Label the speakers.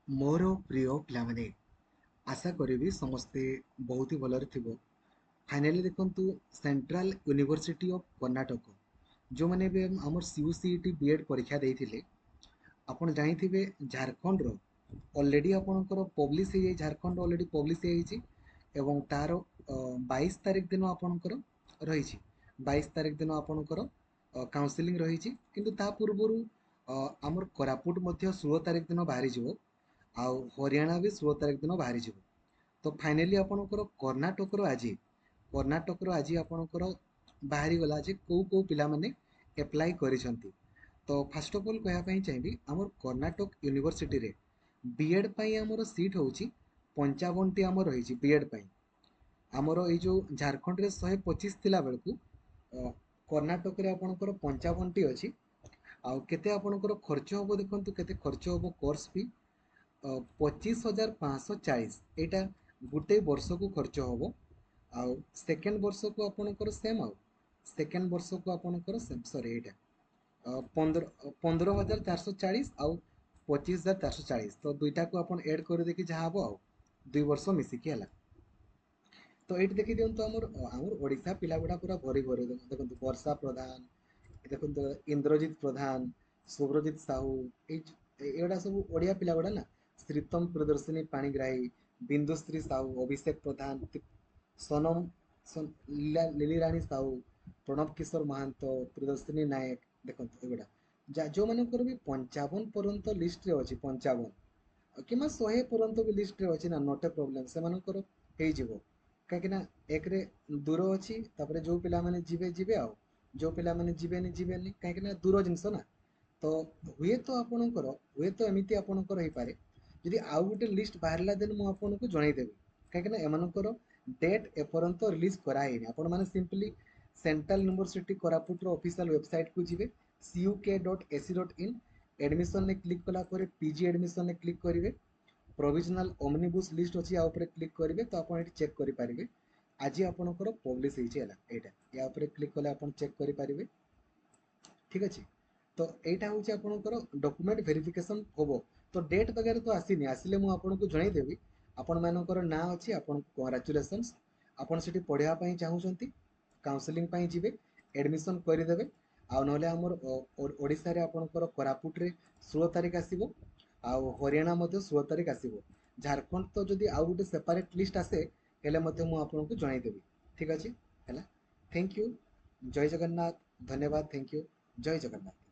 Speaker 1: मोर प्रिय पिलामाने आशा करी समस्ते बहुत ही भलरे थिबो। फाइनली देखंतु सेंट्रल यूनिवर्सिटी ऑफ कर्नाटक जो माने भी हमर सीयूसीटी बीएड परीक्षा देइथिले आपण जानिथिबे झारखंड रो ऑलरेडी आपणकर पब्लिश हे झारखंड ऑलरेडी पब्लिश हे छि एवं तार 22 तारिख दिन आपणकर रहिछि 22 तारिख दिन आपणकर काउंसलिंग रहिछि किंतु ता पूर्वरु हमर कोरापुट मध्ये 16 तारिख दिन बाहरी जिवो आउ हरियाणा भी 16 तारिख दिन बाहरी जिवो। तो फाइनली आपणकर कर्नाटक रो आज आपणकर बाहरी गला जे को पिला माने अप्लाई करिसंती। तो फास्ट ऑफ ऑल कहया पई चाहिबी हमर कर्नाटक यूनिवर्सिटी रे बीएड पई हमर सीट होउची 55 टी हमर रहिची बीएड पई। हमर ए जो झारखंड रे 125 थिला बेलकु कर्नाटक रे आपणकर 55 टी अछि। आउ केते आपणकर खर्च होबो देखंतु केते खर्च होबो कोर्स फी 25,540 एटा गुटे वर्ष को खर्च होबो। आउ सेकेंड वर्ष को आपणकर सेम आउ सेकेंड वर्ष को आपणकर सेम सॉरी एटा 15,440 आउ 25,440 तो दुईटा को अपन ऐड कर देखि जहा हबो आउ 2 वर्ष मिसिकी हला। तो एट देखि दियंतु हमर ओडिसा पिला गुडा पूरा भरी भरी देखंतु वर्षा प्रधान देखंतु इंद्रजीत प्रधान शुभ्रजीत साहू एगुड़ा सब ओडिया पिला गुडा ना श्रीतम प्रियदर्शिनी पाणिग्राही बिंदुश्री साहू अभिषेक प्रधान सोनम लिलीराणी साहू प्रणव किशोर महांतो प्रियदर्शिनी नायक देखंतु एगुड़ा जो मानकर भी 55 पर्यंत लिस्ट रे अछि 55 कि 100 पर्यंत भी लिस्ट रे अछि ना नॉट ए प्रॉब्लम से मानकर हे जिवो कहीं ना एक रे दूर अच्छी जो पिला माने जीवे जीवे आउ जो पिला माने जीवेनी जीवेनी कहीं ना दूर जिनस ना तो हुए तो आपणकर हुए तो एमती आपणकर हो पारे जदि आउ गोटे लिस्ट बाहरला देन मु आपनको जनईदेवी कहीं एमनकर डेट एपर्यंत रिलीज कराइनि आपण माने सिंपली सेंट्रल यूनिवर्सिटी कोरापुट रो ऑफिशियल वेबसाइट को जिवे cuk.ac.in एडमिशन ने क्लिक कला परे पीजी एडमिशन ने क्लिक करिवे प्रोविजनल ओमनिबस लिस्ट अच्छी या क्लिक करेंगे तो आप चेक करेंगे आज आपंकर पब्लिश होता या क्लिक कले आप चेक करेंगे ठीक अच्छे। तो यहाँ हूँ आपंकर डॉक्यूमेंट वेरिफिकेशन हम तो डेट वगैरह तो आसनी आसिले मुझे जनईदेवी आपण मानकर ना अच्छी आपन कंग्राचुलेसन्स आपन से पढ़ाई चाहूँगी काउंसलिंग जी एडमिशन करदे आउ ना ओडिशा रे आपनकर कोरापुट रे 16 तारिख आसीबो आउ हरियाणा मध्य 16 तारिख आसीबो झारखंड तो जदि आउ गोटे सेपरेट लिस्ट आसे हेले मध्य मु आपनको जनईदेवी ठीक अच्छे है। थैंक यू जय जगन्नाथ धन्यवाद थैंक यू जय जगन्नाथ।